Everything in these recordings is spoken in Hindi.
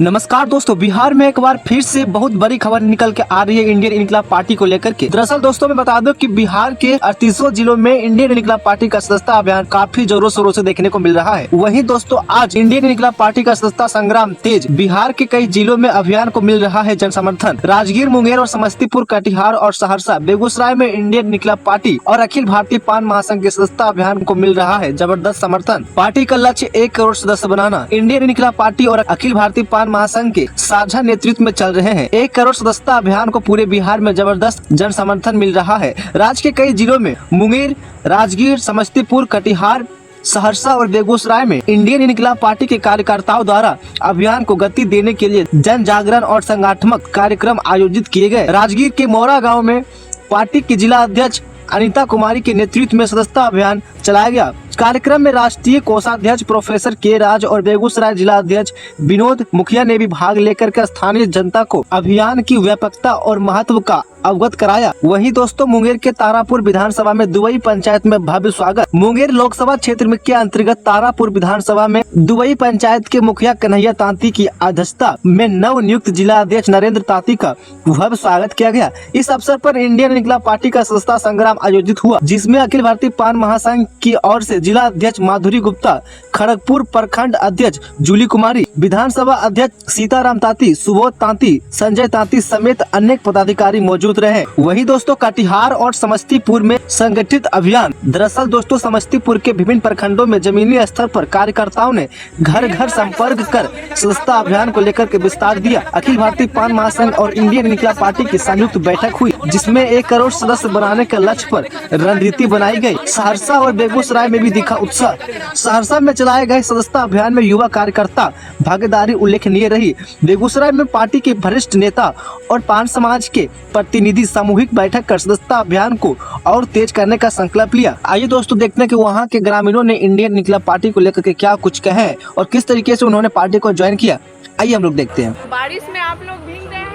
नमस्कार दोस्तों, बिहार में एक बार फिर से बहुत बड़ी खबर निकल के आ रही है इंडियन इनकलाब पार्टी को लेकर के। दरअसल दोस्तों मैं बता दूं कि बिहार के 38 जिलों में इंडियन इनकलाब पार्टी का सदस्यता अभियान काफी जोरों शोरों से देखने को मिल रहा है। वहीं दोस्तों आज इंडियन इनकलाब पार्टी का सदस्यता संग्राम तेज, बिहार के कई जिलों में अभियान को मिल रहा है जन समर्थन। राजगीर, मुंगेर और समस्तीपुर, कटिहार और सहरसा, बेगूसराय में इंडियन इनकलाब पार्टी और अखिल भारतीय पान महासंघ के सदस्यता अभियान को मिल रहा है जबरदस्त समर्थन। पार्टी का लक्ष्य 1 करोड़ सदस्य बनाना। इंडियन इनकलाब पार्टी और अखिल भारतीय पान महासंघ के साझा नेतृत्व में चल रहे हैं 1 करोड़ सदस्यता अभियान को पूरे बिहार में जबरदस्त जन समर्थन मिल रहा है। राज्य के कई जिलों में मुंगेर, राजगीर, समस्तीपुर, कटिहार, सहरसा और बेगूसराय में इंडियन इनकलाब पार्टी के कार्यकर्ताओं द्वारा अभियान को गति देने के लिए जन जागरण और संगठनात्मक कार्यक्रम आयोजित किए गए। राजगीर के मोरा गाँव में पार्टी की जिला अध्यक्ष अनीता कुमारी के नेतृत्व में सदस्यता अभियान चलाया गया। कार्यक्रम में राष्ट्रीय कोषाध्यक्ष प्रोफेसर के राज और बेगूसराय जिला अध्यक्ष विनोद मुखिया ने भी भाग लेकर के स्थानीय जनता को अभियान की व्यापकता और महत्व का अवगत कराया। वहीं दोस्तों मुंगेर के तारापुर विधानसभा में दुबई पंचायत में भव्य स्वागत। मुंगेर लोकसभा क्षेत्र के अंतर्गत तारापुर विधानसभा में दुबई पंचायत के मुखिया कन्हैया तांती की अध्यक्षता में नव नियुक्त जिला अध्यक्ष नरेंद्र तांती का भव्य स्वागत किया गया। इस अवसर पर इंडियन इनकलाब पार्टी का सदस्यता संग्राम आयोजित हुआ, जिसमें अखिल भारतीय पान महासंघ की ओर से जिला अध्यक्ष माधुरी गुप्ता, खड़गपुर प्रखंड अध्यक्ष जूली कुमारी, विधानसभा अध्यक्ष सीताराम तांती, सुबोध तांती, संजय तांती समेत अनेक पदाधिकारी मौजूद रहे। वहीं दोस्तों कटिहार और समस्तीपुर में संगठित अभियान। दरअसल दोस्तों समस्तीपुर के विभिन्न प्रखंडों में जमीनी स्तर पर कार्यकर्ताओं ने घर घर संपर्क कर सदस्यता अभियान को लेकर के विस्तार दिया। अखिल भारतीय पान महासंघ और इंडियन इनकलाब पार्टी की संयुक्त बैठक हुई, जिसमें 1 करोड़ सदस्य बनाने के लक्ष्य पर रणनीति बनाई गई। सहरसा और बेगूसराय में भी दिखा उत्साह। सहरसा में चलाए गए सदस्यता अभियान में युवा कार्यकर्ता भागीदारी उल्लेखनीय रही। बेगूसराय में पार्टी के वरिष्ठ नेता और पान समाज के प्रतिनिधि सामूहिक बैठक कर सदस्यता अभियान को और तेज करने का संकल्प लिया। आइए दोस्तों देखते हैं कि वहां के ग्रामीणों ने इंडियन इनकलाब पार्टी को लेकर के क्या कुछ कहे और किस तरीके से उन्होंने पार्टी को ज्वाइन किया। आइए हम लोग देखते हैं। बारिश में आप लोग भीग रहे हैं,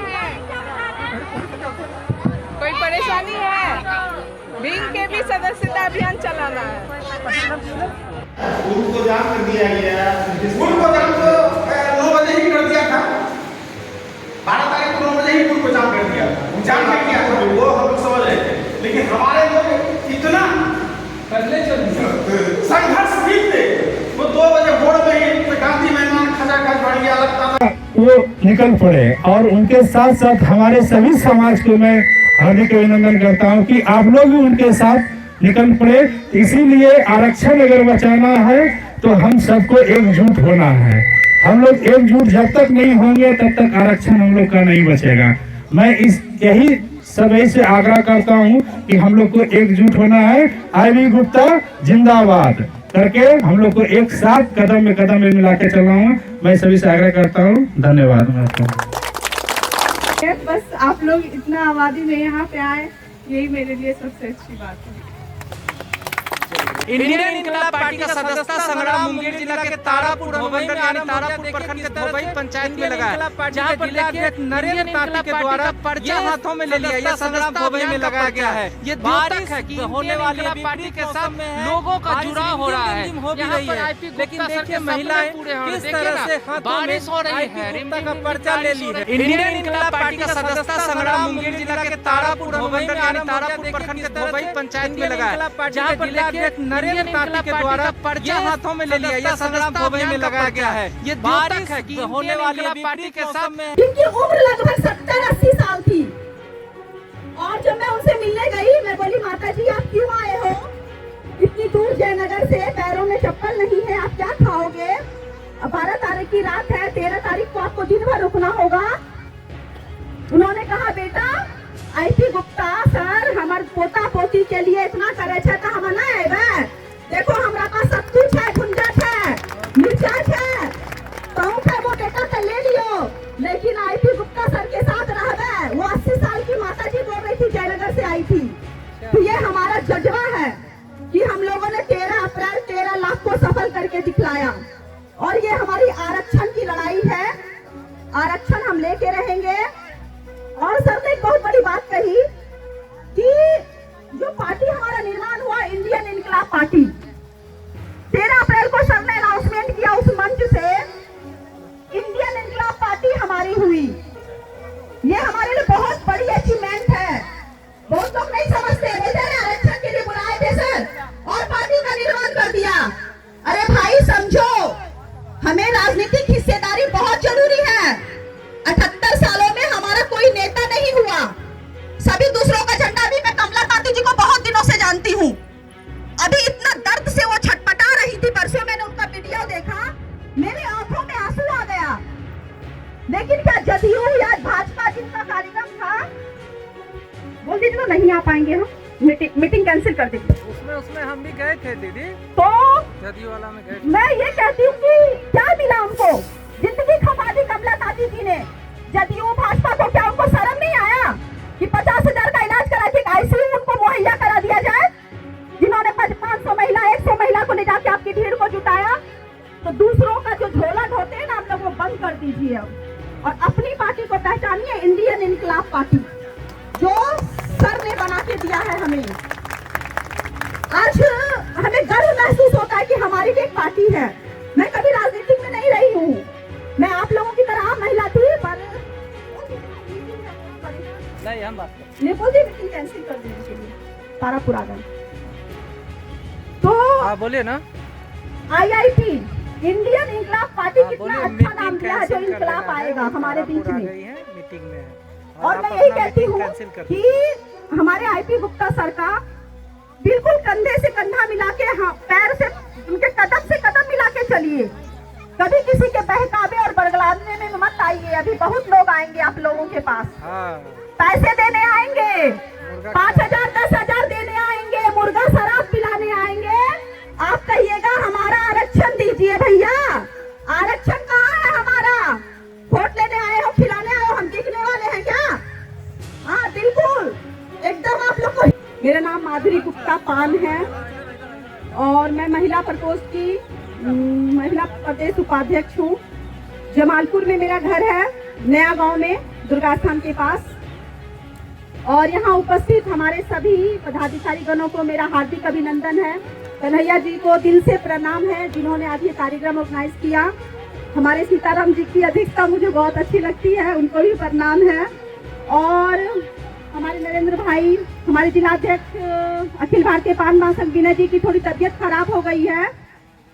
कोई परेशानी है? भीग के भी सदस्यता अभियान चलाना है। स्कूल को जाम कर दिया गया। स्कूल को जाम तो 9 बजे ही कर दिया था। 12 तारीख को 9 बजे ही स्कूल को जाम कर दिया था। जाम कर दिया था वो हम लोग समझ रहे थे, लेकिन हमारे लोग इतना पहले संघर्ष थे। वो 2 बजे भोर में ही गांधी मैदान खचाखच बढ़ गया, लगता था वो निकल पड़े। और उनके साथ साथ हमारे सभी समाज को मैं हार्दिक अभिनंदन करता हूँ कि आप लोग भी उनके साथ निकल पड़े। इसीलिए आरक्षण अगर बचाना है तो हम सबको एकजुट होना है। हम लोग एकजुट जब तक नहीं होंगे तब तक आरक्षण हम लोग का नहीं बचेगा। मैं यही सभी से आग्रह करता हूं कि हम लोग को एकजुट होना है। आईवी गुप्ता जिंदाबाद करके हम लोग को एक साथ कदम में कदम मिला के चलना हूँ। मैं सभी से आग्रह करता हूँ। धन्यवाद। बस आप लोग इतना आबादी में यहाँ पे आए, यही मेरे लिए सबसे अच्छी बात है। इंडियन इनकलाब पार्टी का सदस्यता संग्राम मुंगेर जिला के तारापुर अनुमंडल यानी तारापुर प्रखंड के दुबई पंचायत में लगा है, जहां पर अध्यक्ष नरेंद्र तांती के द्वारा पर्चा हाथों में ले लिया। यह संग्राम दुबई में लगाया गया है। ये द्योतक है कि होने वाली पार्टी के साथ लोगों का जुड़ाव हो रहा है। यहाँ पर लेकिन देखिए महिलाएं किस तरह से हाथों में का पर्चा ले ली है। इंडियन इनकलाब पार्टी का सदस्यता संग्राम मुंगेर जिला के तारापुर अनुमंडल यानी तारापुर प्रखंड के दुबई पंचायत में लगा है, जहां पर अध्यक्ष नरेंद्र तांती के द्वारा पर्चा हाथों में ले लिया। यह संग्राम दुबई में लगाया गया है। ये द्योतक है कि होने वाली पार्टी के साथ में जिनकी उम्र लगभग 70-80 साल थी। और जब मैं उनसे मिलने गई, मैं बोली माता जी आप क्यों आए हो इतनी दूर जयनगर से, पैरों में चप्पल नहीं है, आप क्या खाओगे? 12 तारीख की रात है, 13 तारीख को आपको दिन भर रुकना होगा। उन्होंने कहा बेटा आईपी गुप्ता सर हमारे पोता पोती के लिए इतना करे छे तो हम ना आए। देखो हमारा पास सब कुछ है, झुंझट है, मिर्चाई है, कहूँ है वो बेटा से ले लियो, लेकिन आईपी गुप्ता सर के साथ रह। वो 80 साल की माता जी बोल रही थी, जयनगर से आई थी। तो ये हमारा जज्बा है कि हम लोगों ने 13 अप्रैल 13 लाख को सफल करके दिखलाया। और ये हमारी आरक्षण की लड़ाई है, आरक्षण हम लेके रहेंगे। और सर ने एक बहुत बड़ी बात कही कि जो पार्टी हमारा निर्माण हुआ इंडियन इनकलाब पार्टी, 13 अप्रैल को सर ने अनाउंसमेंट किया उस मंच से, इंडियन इनकलाब पार्टी हमारी हुई। ये हमारे लिए बहुत बड़ी अचीवमेंट है। बहुत लोग नहीं समझते, बोलते हैं आरक्षण के लिए बुलाए थे सर और पार्टी का निर्माण कर दिया। अरे भाई समझो, हमें राजनीतिक हिस्सेदारी बहुत जरूरी है। 78 सालों में हमारा कोई नेता नहीं हुआ, सभी दूसरों का झंडा भी। मैं कमला ताती जी को बहुत दिनों से जानती हूँ। अभी इतना दर्द से वो छटपटा रही थी, परसों मैंने उनका वीडियो देखा, मेरी आंखों में आंसू आ गया। लेकिन क्या जदयू या भाजपा जिनका कार्यक्रम था, बोल दीजिए तो नहीं आ पाएंगे हम, मीटिंग कैंसिल कर दीजिए। उसमें हम भी गए थे दीदी, तो जदयू वाला में गए थे। मैं ये कहती हूँ कि क्या मिला हमको, जिंदगी खपा दी कमला ताती जी ने। जदयू भाजपा को क्या उनको शर्म नहीं आया कि 50,000 का इलाज करा के आईसीयू उनको मुहैया करा दिया जाए? जिन्होंने 500 महिला 100 महिला को ले जाके आपकी भीड़ को जुटाया, तो दूसरों का जो झोला ढोते हैं ना, आप लोग वो बंद कर दीजिए अब, और अपनी पार्टी को पहचानिए, इंडियन इनकलाब पार्टी, जो सर ने बना के दिया है हमें। आज हमें गर्व महसूस होता है कि हमारी भी एक पार्टी है। मैं कभी राजनीति में नहीं रही हूँ, मैं आप लोगों की तरह महिला थी, पर नहीं हम बात करें। लेकिन मीटिंग कैंसिल कर देने के लिए तारापुर आ गए। तो हाँ बोलिए ना। IIP इंडियन इनकलाब पार्टी कितना बोलिए, अच्छा नाम मीटिंग दिया है, जो कैंसिल कर इनकलाब देना है, आएगा हमारे बीच में। मीटिंग में है। और आप मैं अपना यही कहती मीटिंग हूँ कैंसिल कर कि हमारे IP गुप्ता सर का बिल्कुल कंधे से कंधा मिला के, हाँ, पैर से उनके कदम से कदम मिला के चलिए। कभी किसी के बहकावे और बरगलाने में मत आइए। अभी बहुत लोग आएंगे आप लोगों के पास, हाँ, पैसे देने आएंगे, मुर्गा 5,000 10,000 देने आएंगे, मुर्गा शराब पिलाने आएंगे। आप कहिएगा हमारा आरक्षण दीजिए। भैया आरक्षण कहाँ है हमारा? वोट लेने आए हो, खिलाने आए हो, हम दिखने वाले हैं क्या? हाँ बिल्कुल, एकदम आप लोग को। मेरा नाम माधुरी गुप्ता पान है और मैं महिला प्रकोष्ठ की महिला प्रदेश उपाध्यक्ष हूँ। जमालपुर में मेरा घर है, नया गांव में, दुर्गा स्थान के पास। और यहाँ उपस्थित हमारे सभी पदाधिकारी गणों को मेरा हार्दिक अभिनंदन है। कन्हैया जी को दिल से प्रणाम है, जिन्होंने आज ये कार्यक्रम ऑर्गेनाइज किया। हमारे सीताराम जी की अध्यक्षता मुझे बहुत अच्छी लगती है, उनको भी प्रणाम है। और हमारे नरेंद्र भाई, हमारे जिलाध्यक्ष अखिल भारतीय पान महासंघ विनय जी की थोड़ी तबीयत खराब हो गई है,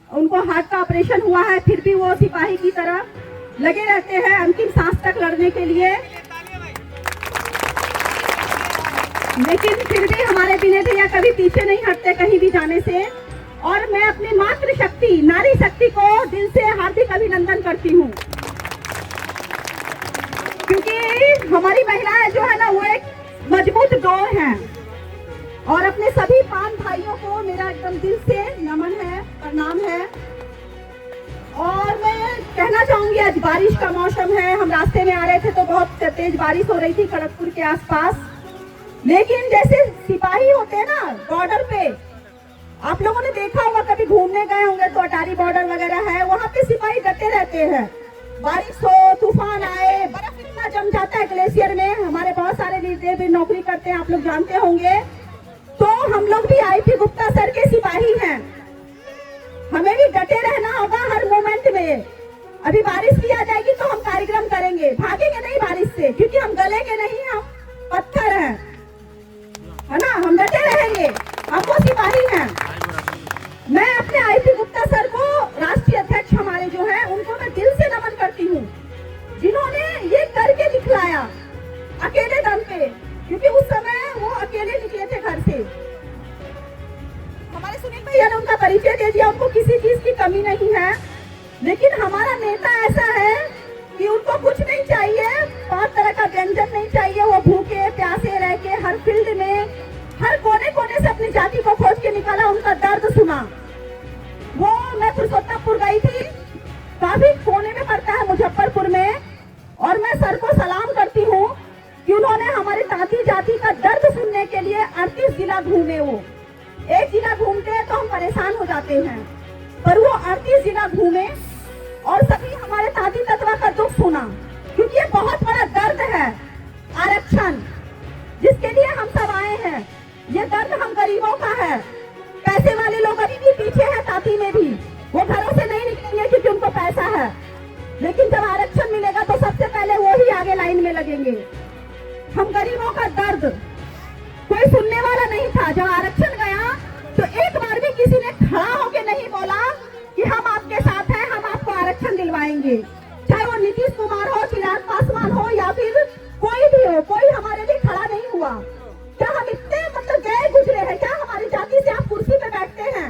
उनको हार्ट का ऑपरेशन हुआ है, फिर भी वो सिपाही की तरह लगे रहते हैं अंतिम सांस तक लड़ने के लिए। लेकिन फिर भी हमारे विनय भैया कभी पीछे नहीं हटते कहीं भी जाने से। और मैं अपनी मातृशक्ति, नारी शक्ति को दिल से हार्दिक अभिनंदन करती हूँ, क्योंकि हमारी महिलाएं जो है ना, वो एक मजबूत डोर हैं। और अपने सभी पान भाइयों को मेरा एकदम दिल से नमन है, प्रणाम है। और मैं कहना चाहूंगी, आज बारिश का मौसम है, हम रास्ते में आ रहे थे तो बहुत तेज बारिश हो रही थी खड़गपुर के आसपास। लेकिन जैसे सिपाही होते हैं ना बॉर्डर पे, आप लोगों ने देखा होगा, कभी घूमने गए होंगे तो अटारी बॉर्डर वगैरह है, वहाँ पे सिपाही डटे रहते हैं। बारिश हो, तूफान आए, बर्फ इतना जम जाता है ग्लेशियर में। हमारे बहुत सारे लीडर भी नौकरी करते हैं, आप लोग जानते होंगे। तो हम लोग भी IP गुप्ता सर के सिपाही हैं, हमें भी डटे रहना होगा हर मोमेंट में। अभी बारिश भी आ जाएगी तो हम कार्यक्रम करेंगे, भागेंगे नहीं बारिश से, क्योंकि हम गलेंगे नहीं, हम पत्थर हैं, है ना, हम डटे रहेंगे, हम वो सिपाही हैं। मैं अपने IP गुप्ता सर को, राष्ट्रीय अध्यक्ष हमारे जो हैं, उनको मैं दिल से नमन करती हूँ, जिन्होंने ये करके दिखलाया अकेले दम पे, क्योंकि उस समय वो अकेले निकले थे घर से। हमारे सुनील भैया ने उनका परिचय दे दिया, उनको किसी चीज की कमी नहीं है। लेकिन हमारा नेता ऐसा है कि उनको कुछ नहीं चाहिए, 5 तरह का व्यंजन नहीं चाहिए, वो भूखे प्यासे रह के हर फील्ड में, हर कोने कोने से अपनी जाति को खोज के निकाला, उनका दर्द सुना। वो मैं पुरुषोत्तमपुर गई थी, काफी कोने में पड़ता है मुजफ्फरपुर में, और मैं सर को सलाम करती हूँ कि उन्होंने हमारी तांती जाति का दर्द सुनने के लिए 38 जिला घूमे। वो एक जिला घूमते हैं तो हम परेशान हो जाते हैं, पर वो 38 जिला घूमे और सभी हमारे तांती तत्वा का दुख सुना, क्योंकि ये बहुत बड़ा दर्द है आरक्षण, जिसके लिए हम सब आए हैं। ये दर्द हम गरीबों का है। पैसे वाले लोग अभी भी पीछे हैं, तांती में भी, वो घरों से नहीं निकलेंगे क्योंकि उनको पैसा है। लेकिन जब आरक्षण मिलेगा तो सबसे पहले वो लाइन में लगेंगे। हम गरीबों का दर्द कोई सुनने वाला नहीं था। जब आरक्षण गया तो एक बार भी किसी ने खड़ा होकर नहीं बोला कि हम आपके साथ हैं, हम आपको आरक्षण दिलवाएंगे। चाहे वो नीतीश कुमार हो, चिराग पासवान हो या फिर कोई भी हो, कोई हमारे लिए खड़ा नहीं हुआ। क्या हम इतने मतलब गए गुजरे हैं क्या? हमारी जाति से आप कुर्सी पे बैठते हैं,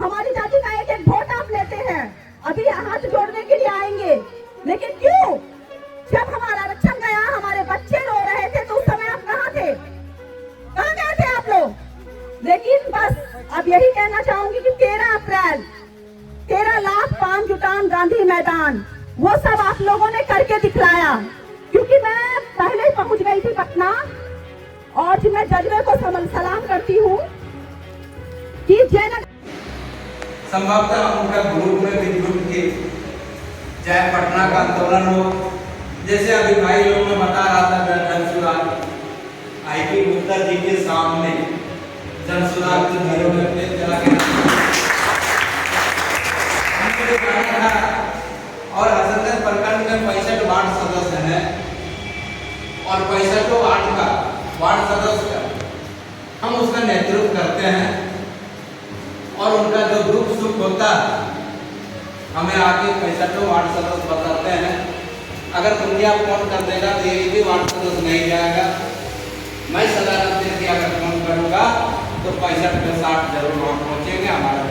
हमारी जाति का एक एक वोट आप लेते हैं, अभी हाथ जोड़ने के लिए आएंगे, लेकिन क्यों? जब हमारा आरक्षण गया, हमारे बच्चे रो रहे थे, तो उस समय आप कहाँ थे? कहाँ गए थे आप लोग? लेकिन बस अब यही कहना चाहूंगी कि 13 अप्रैल 13 लाख पान जुटान गांधी मैदान, वो सब आप लोगों ने करके दिखलाया। क्योंकि मैं पहले पहुंच गई थी पटना और मैं जजबे को सलाम करती हूँ कि जयनगर संभवतः उनका ग्रुप में भी जुट के चाहे पटना का आंदोलन हो, जैसे अभी भाई लोग में बता रहा था जनसुराग आईपी गुप्ता जी के सामने जनसुराग के घरों में अपने चला गया और हसनगंज प्रखंड में 65 वार्ड सदस्य हैं और 65 वार्ड का वार्ड सदस्य का हम उसका नेतृत्व करते हैं और उनका जो दुख सुख होता है हमें आके 65 वार्ड सदस्य बताते हैं। अगर दुनिया फोन कर देगा तो ये भी वार्ड सदस्य नहीं जाएगा। मैं सदानंद से अगर फोन करूँगा तो 65 में 60 जरूर वहाँ पहुँचेंगे हमारा।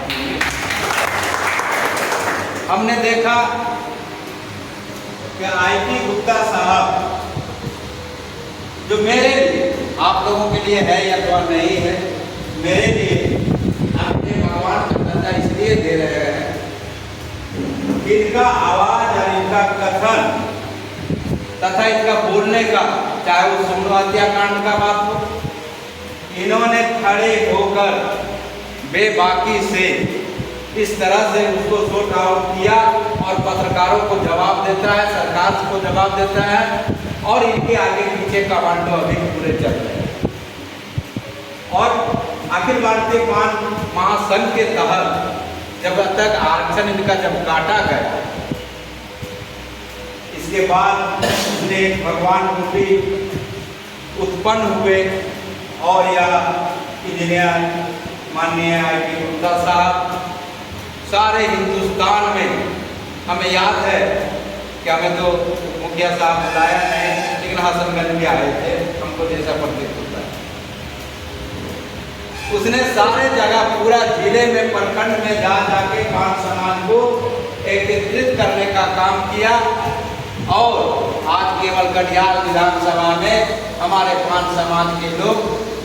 हमने देखा कि आईपी गुप्ता साहब जो मेरे लिए, आप लोगों के लिए है या तो नहीं है, मेरे लिए अपने भगवान का दर्जा इसलिए दे रहे हैं कि इनका आवाज और इनका कथन तथा इनका बोलने का, चाहे वो सोनू हत्याकांड का बात हो, इन्होंने खड़े होकर बेबाकी से इस तरह से उसको शॉर्ट आउट किया और पत्रकारों को जवाब देता है, सरकार को जवाब देता है और इनके आगे पीछे कमांडो अभी पूरे चल रहे हैं। और अखिल भारतीय पान महासंघ के तहत जब तक आरक्षण इनका जब काटा गया, इसके बाद उसने भगवान रूपी उत्पन्न हुए और यह इंजीनियर माननीय आईपी गुप्ता साहब सारे हिंदुस्तान में, हमें याद है कि हमें तो मुखिया साहब बुलाया नहीं, लेकिन हसनगंज भी आए थे, हमको जैसा प्रतीत होता है। उसने सारे जगह पूरा जिले में प्रखंड में जा जाके पान समाज को एकत्रित करने का काम किया और आज केवल कटिहार विधानसभा में हमारे पान समाज के लोग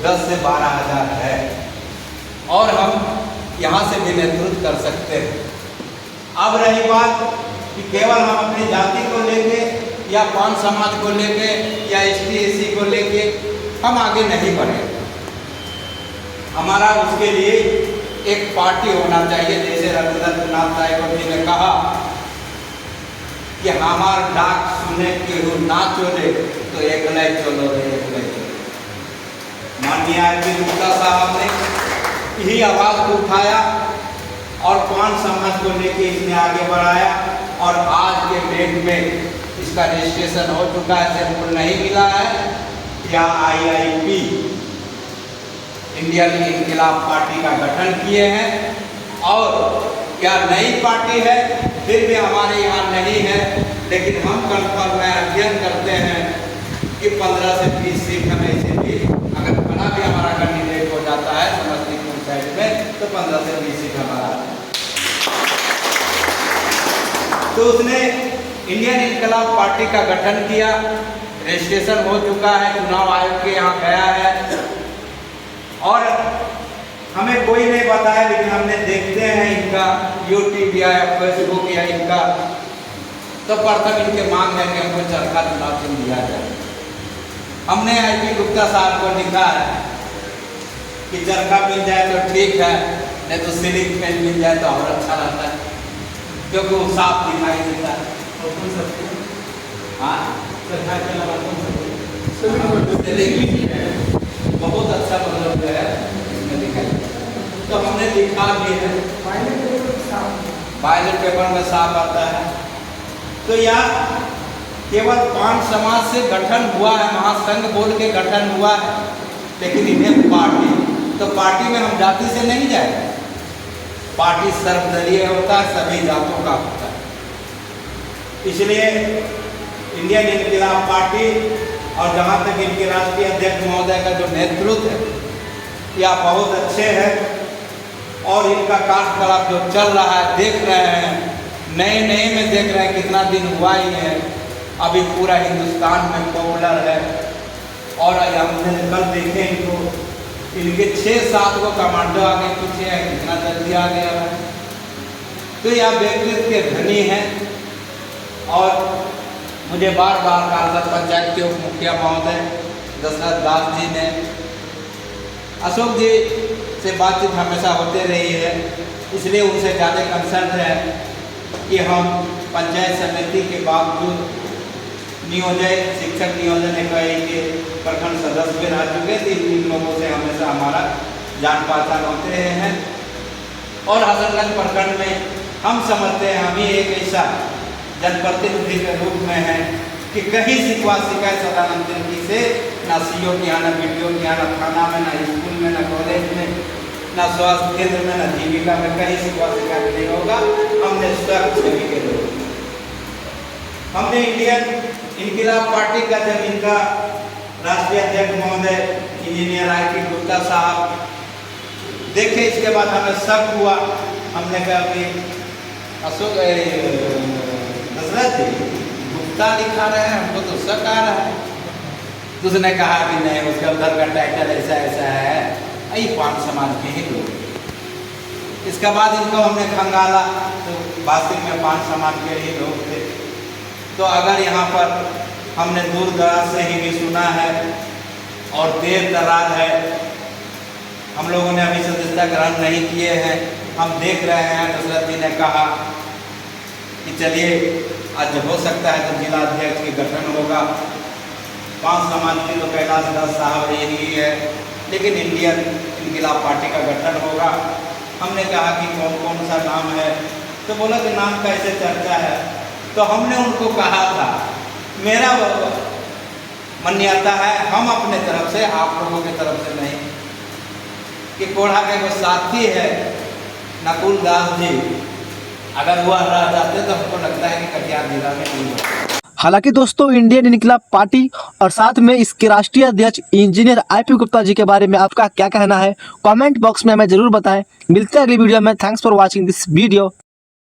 10 से 12 हजार है और हम यहाँ से भी नेतृत्व कर सकते हैं। अब रही बात कि केवल हम अपनी जाति को लेके या पान समाज को लेके या ST SC को लेके हम आगे नहीं बढ़े। हमारा उसके लिए एक पार्टी होना चाहिए। जैसे रविंद्रनाथ टैगोर जी ने कहा कि हमार डाक सुने केहू ना चोले तो एक नहीं चलो रे एक नहीं चलो। माननीय आईपी गुप्ता साहब ने यही आवाज को उठाया और पान समाज को लेके इसने आगे बढ़ाया और आज के डेट में इसका रजिस्ट्रेशन हो चुका है, सैंपल नहीं मिला है। या IIP इंडियन इनकलाब पार्टी का गठन किए हैं और क्या नई पार्टी है, फिर भी हमारे यहाँ नहीं है, लेकिन हम कन्फर्म में अध्ययन करते हैं कि 15 से 20 सीट हमें इसे भी अगर बना भी हमारा कैंडिडेट हो जाता है समस्तीपुर साइड में तो 15 से 20 सीट हमारा। तो उसने इंडियन इनकलाब पार्टी का गठन किया, रजिस्ट्रेशन हो चुका है, चुनाव आयोग के यहाँ गया है और हमें कोई नहीं बताया, लेकिन हमने देखते हैं इनका YouTube या फेसबुक या इनका, तो प्रथम इनके मांग है कि हमको चरखा चुनाव चिन्ह दिया जाए। हमने आईपी गुप्ता साहब को लिखा है कि चरखा मिल जाए तो ठीक है, नहीं तो सिलिंग पेन मिल जाए तो और अच्छा रहता है, क्योंकि वो साफ दिखाई देता है। हाँ, चरखा के अलावा बहुत अच्छा मतलब है इसमें दिखाई। तो हमने लिखा भी है, वायलेट पेपर में साफ आता है। तो यह केवल 5 समाज से गठन हुआ है, महासंघ बोल के गठन हुआ है, लेकिन इन्हें पार्टी में हम जाति से नहीं जाएंगे। पार्टी सर्वदलीय होता है, सभी जातों का होता है। इसलिए इंडियन इनकिलाब पार्टी और जहाँ तक इनके राष्ट्रीय अध्यक्ष महोदय का जो नेतृत्व है, यह बहुत अच्छे हैं और इनका कार्यकलाप जो चल रहा है देख रहे हैं, नए में देख रहे हैं, कितना दिन हुआ ही है, अभी पूरा हिंदुस्तान में पॉपुलर है। और हमने कल देखे इनको, इनके 6-7 को कमांडो आगे पीछे है, कितना जल्दी आ गया है। तो यह व्यक्तित्व के धनी हैं और मुझे बार कालगत पंचायत के उप मुखिया महोदय दशरथ दास जी ने, अशोक जी से बातचीत हमेशा होते रही है, इसलिए उनसे ज़्यादा कंसर्न है कि हम पंचायत समिति के बावजूद शिक्षक नियोजन इकाई के प्रखंड सदस्य भी रह चुके थे। इन लोगों से हमेशा हमारा जान पहचान होते रहे हैं और हसनगंज प्रखंड में हम समझते हैं हम ही एक ऐसा जनप्रतिनिधि के रूप में है कि कहीं शिकवा शिकायत सदानंद तिर्की से ना सीओ के यहाँ, ना बीडीओ के यहाँ, ना थाना में, ना स्कूल में, ना कॉलेज में, ना स्वास्थ्य केंद्र में, ना जीविका में, कहीं शिकवा शिकायत नहीं होगा। हमने स्वयं सभी के लोग, हमने इंडियन इनकिलाब पार्टी का जब इनका राष्ट्रीय अध्यक्ष महोदय इंजीनियर आई.के. गुप्ता साहब देखे, इसके बाद हमें शक हुआ। हमने कहा कि अशोक दशरथ जी गुप्ता लिखा रहे हैं, हमको तो शक आ रहा है। तो उसने कहा कि नहीं, उसका उधर का टाइटल ऐसा है, यही 5 समाज के ही लोग। इसके बाद इनको हमने खंगाला तो वास्तविक में 5 समाज के ही लोग थे। तो अगर यहाँ पर हमने दूर दराज से ही भी सुना है और देर दराज है, हम लोगों ने अभी सदस्यता ग्रहण नहीं किए हैं, हम देख रहे हैं। दशरथ जी ने कहा कि चलिए आज हो सकता है तो जिला अध्यक्ष के गठन होगा। 5 समाज की तो कैलाश दास साहब यही है, लेकिन इंडियन इनकिलाब पार्टी का गठन होगा। हमने कहा कि कौन सा नाम है, तो बोला कि नाम कैसे चर्चा है। तो हमने उनको कहा था, मेरा मान्यता है हम अपने तरफ से, आप लोगों की तरफ से नहीं, कि कोढ़ा के वो साथी है नकुल दास जी, अगर वह रह जाते तो हमको लगता है कि कटिहार जिला में नहीं होता। हालांकि दोस्तों इंडियन इनकिलाब पार्टी और साथ में इसके राष्ट्रीय अध्यक्ष इंजीनियर आई.पी. गुप्ता जी के बारे में आपका क्या कहना है, कमेंट बॉक्स में हमें जरूर बताएं। मिलते हैं अगली वीडियो में। Thanks for watching this video.